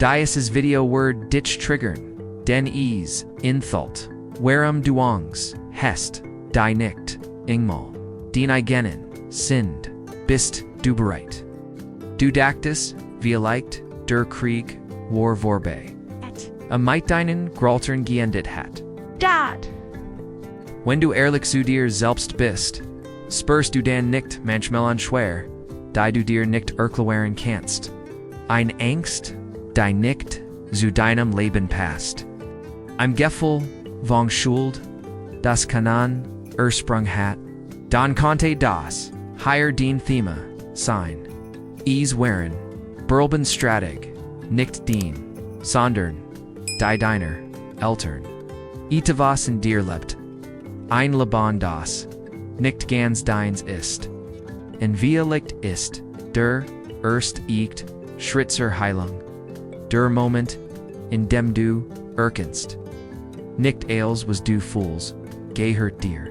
Dieses Video word dich triggern, den es, inthalt, warum du Angst hast, die nicht, ingmal, den eigenen, sind, bist du bereit. Du dachtest, vielleicht, der Krieg, war vorbei. Mit deinen Graltern geendet hat. Dad. Wenn du ehrlich zu dir selbst bist, spürst du dann nicht manchmal schwer, die du dir nicht erklären kannst. Ein Angst, die nicht zu deinem Leben passt. Ein Gefühl von Schuld, das keinen Ursprung hat. Dann könnte das higher den Thema sein. Es waren Strateg, nicht den, sondern die deiner Eltern. Etwas in dir lebt. Ein Leben das nicht ganz deins ist. Und vielleicht ist der erste Schritt zur Heilung. Der Moment, in dem du erkennst. Nicht alles was du fühlst, gehört dir.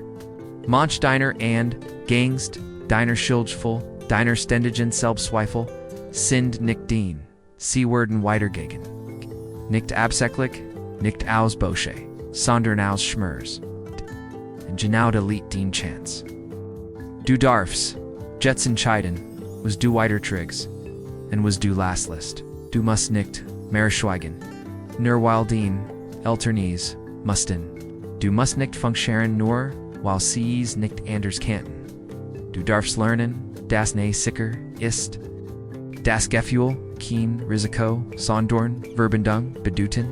Manch deiner and Angst, deiner Schuldgefühl, deiner ständigen Selbstzweifel, sind nicht den, sie werden weitergehen. Nicht absichtlich, nicht aus Bosche, sondern aus Schmerz. Und genau da liegt den Chance. Du darfst, jetzt entscheiden, was du weiter trägst, und was du lastlässt. Du musst nicht mehr schweigen, nur weil den Eltern es mussten. Du musst nicht funktionieren nur, weil sie es nicht anders kannten. Du darfst lernen, dass ne sicher ist. Das Gefühl, kein Risiko, sondern Verbindung bedeuten.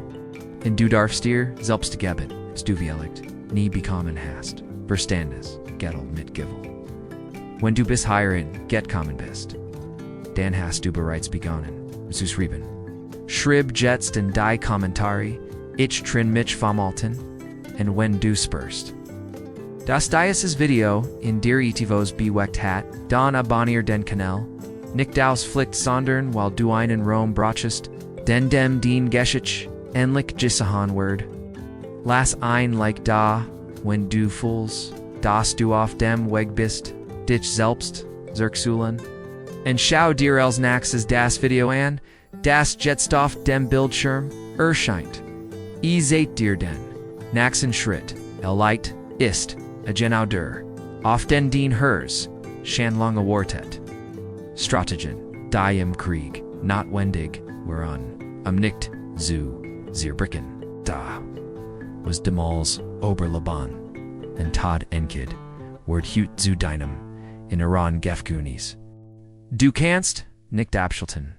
Und du darfst dir selbst geben, was du vielleicht nie bekommen hast. Verstandes, Gettel mit Gefühl. Wenn du bis hierin gekommen bist, dann hast du bereits begonnen, zu schreiben. Schreib jetzt in die Kommentare, ich trin mich vermalten, und wenn du spürst. Das dieses Video in dir etivos bewegt hat, dann abonnier den Kanal, nicht aus Pflicht sondern weil du einen Rom brauchst, denn dem den Geschich, endlich gisahan word. Lass ein Like da, wenn du fühlst, dass du auf dem Weg bist, dich selbst, zurückzuholen. Und schau dir als nächstes das Video an, das jetzt auf dem Bildschirm erscheint. Seht dir den nächsten Schritt, Vielleicht, ist, genau der, auf den hers, schon lange wartet. Strategien, die im Krieg, notwendig, waren, nicht zu zerbricken. Da was demals Oberlaban, und Todd Enkid, word hut zu deinem, in Iran Gefgunis. Du kannst, nicht abschalten.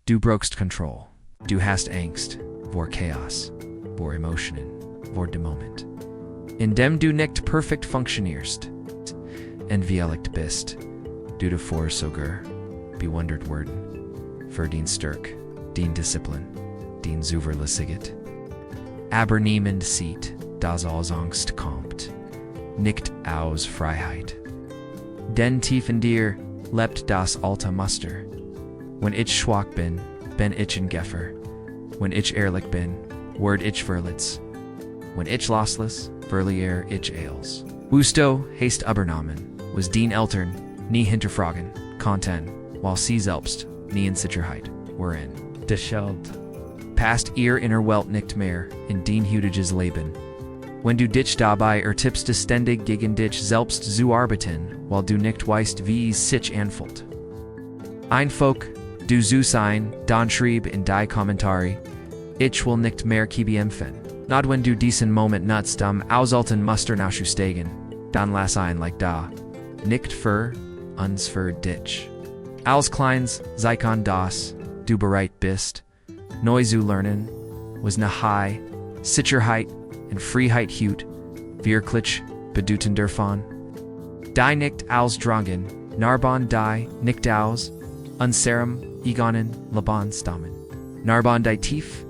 Du brauchst Kontroll. Du hast Angst, vor Chaos, vor Emotionen, vor dem Moment. Indem du nicht perfekt funktionierst, und vielleicht bist, du davor sogar bewundert worden, für den Stärk, den Disziplin, den Zuverlässigkeit. Aber niemand sieht, dass aus Angst kommt, nicht aus Freiheit. Denn tief in dir lebt das alte Muster. Wenn ich schwach bin ich ein Geffer. Wenn ich ehrlich bin, word ich verletzt. Wenn ich loslas, verliere ich alles. Wusto heißt übernommen, was den Eltern nie hinterfragen konnten, weil sie selbst nie in Sicherheit waren. De Schuld. Passt ihr inner Welt nicht mehr in den heutiges Leben. Wenn du dich dabei ertippst ständig gegen dich selbst zu arbeiten, weil du nicht weißt, wie es sich anfühlt. Einfach, du zu sein, dann schreib in die Kommentare, ich will nicht mehr kämpfen. Not wenn du diesen Moment nutzt, ausalten Muster nachzusteigen, dann lass ein Like da. Nicht für uns für dich. Als Kleins, sei kann das, du bereit bist, neu zu lernen, was ne high, Sicherheit und Freiheit hut, wirklich bedeuten davon. Die nicht ausdrangen, Narbon die nicht aus, unserem egonen Laban stammen. Narbon die tief,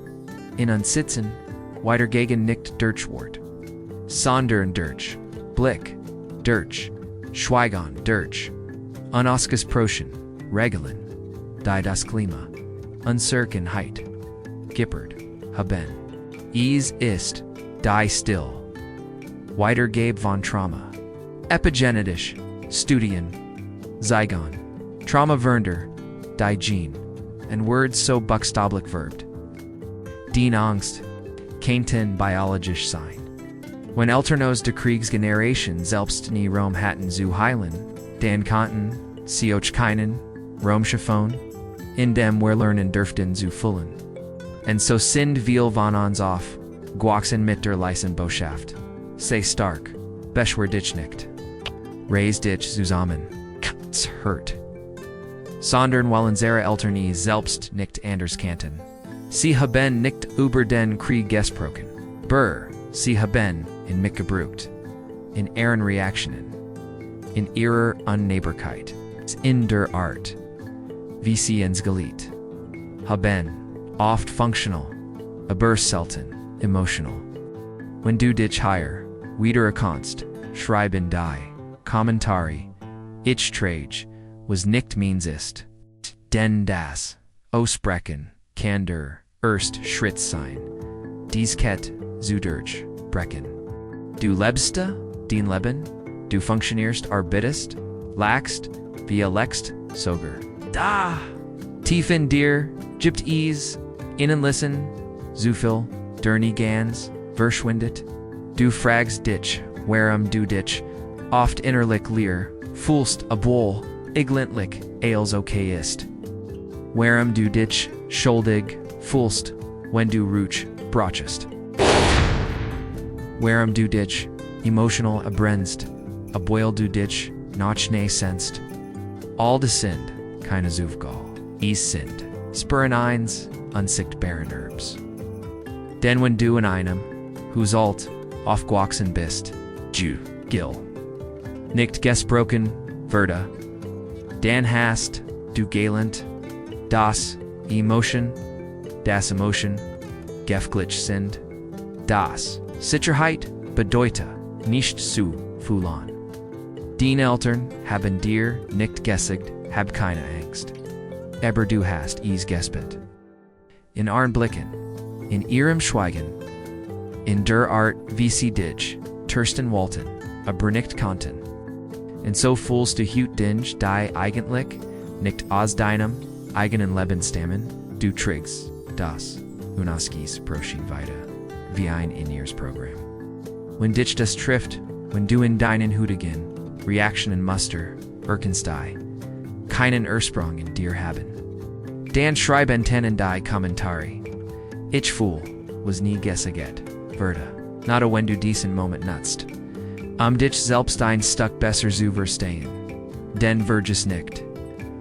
in uns sitzen, weitergegen nicht durchwort. Sondern durch, Blick, durch, Schweigen durch, unausges Proschen, Regeln, die das Klima, Uncertainheit, Gippert, haben. Es ist, die still. Weitergabe von Trauma. Epigenetisch, Studien, Zygon, Trauma Wernder, die Gene, and words so buchstablich verbt. Deine Ängste, kein biologisch sein. When Eltern der Kriegsgeneration selbst nie Rom hatten zu heilen, dan konnten sie auch keinen Rom schaffen, in dem wir lernen dürften zu füllen. Und so sind wir von uns auf, gewachsen mit der leisen Botschaft. Sei stark, beschwer dich nicht. Raise dich zusammen, es hört. Sondern weil unsere Eltern selbst nicht anders kannten. Sie haben nicht über den Krieg gesprochen. Sie haben in mich gebrucht. In ihren Reaktionen. In ihrer Unnahbarkeit. In der Art. Wie sie uns geliebt. Haben. Oft functional. Aber selten. Emotional. Wenn du dich hier wiedererkennst, schreiben die Kommentare. Ich trage, was nicht means ist. Denn das Aussprechen kann der erste Schritt sein. Dies Ket zu durchbrechen. Du lebste, dein Leben, du funktionierst, arbeitest, lachst, wie leckst, sogar. Da! Tief in dir gibt es, innen listen, zu viel, nie ganz, verschwindet. Du fragst dich, warum du dich, oft innerlich leer, fühlst, obwohl, eigentlich, alles okay ist. Warum du dich, schuldig, fühlst, wenn du Ruch brauchst. Warum du dich, emotional abbrennst, obwohl du dich, noch nie sensst. All de sind, keine Zufall, sind, spüren eins, unsichtbare Herbs. Denn wenn du in einem, whose alt, aufgewachsen bist, Gil. Nicht gesprochen, Verda. Dan hast, du galent, das Emotion, gefglitch sind, das Sicherheit bedeutet, nicht zu fühlen. Deine Eltern haben dir nicht gesagt, hab keine Angst. Aber du hast es gespürt. In ihren Blicken, in ihrem Schweigen, in der Art, wie sie dich, Tursten wollten, aber nicht konnten. Und so fühlst du dich die eigentlich, nicht aus deinem eigenen Leben stammen, du trägst das, unaskis Broshi weiter, wie ein In-Ears-Programm. Wenn dich das trifft, wenn du in deinen Hütigen, Reaktionen Muster, Erkenstei, keinen Ursprung in dir haben. Dan schreiben in die Kommentare. Ich fühl, was nie gesagt, Verda, not wenn du diesen Moment nutzt. Dich selbst ein Stück besser zu verstehen. Den verges nicht.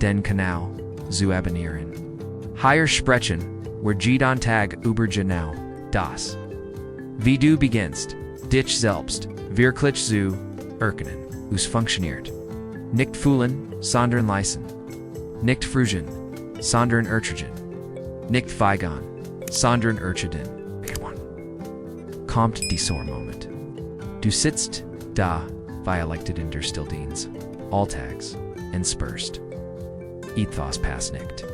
Den Kanal, zu abonnieren. Higher sprechen, wer jeden Tag über genau, das. Wie du beginnst, dich selbst, wirklich zu erkennen, us funktioniert. Nicht fühlen, sondern leisten. Nicht frugen, sondern ertragen. Nicht feigen, sondern ertragen. Kommt dieser Moment. Du sitzt da, elected in der Stilldienst, Alltags, und spürst. Ethos pass nicht.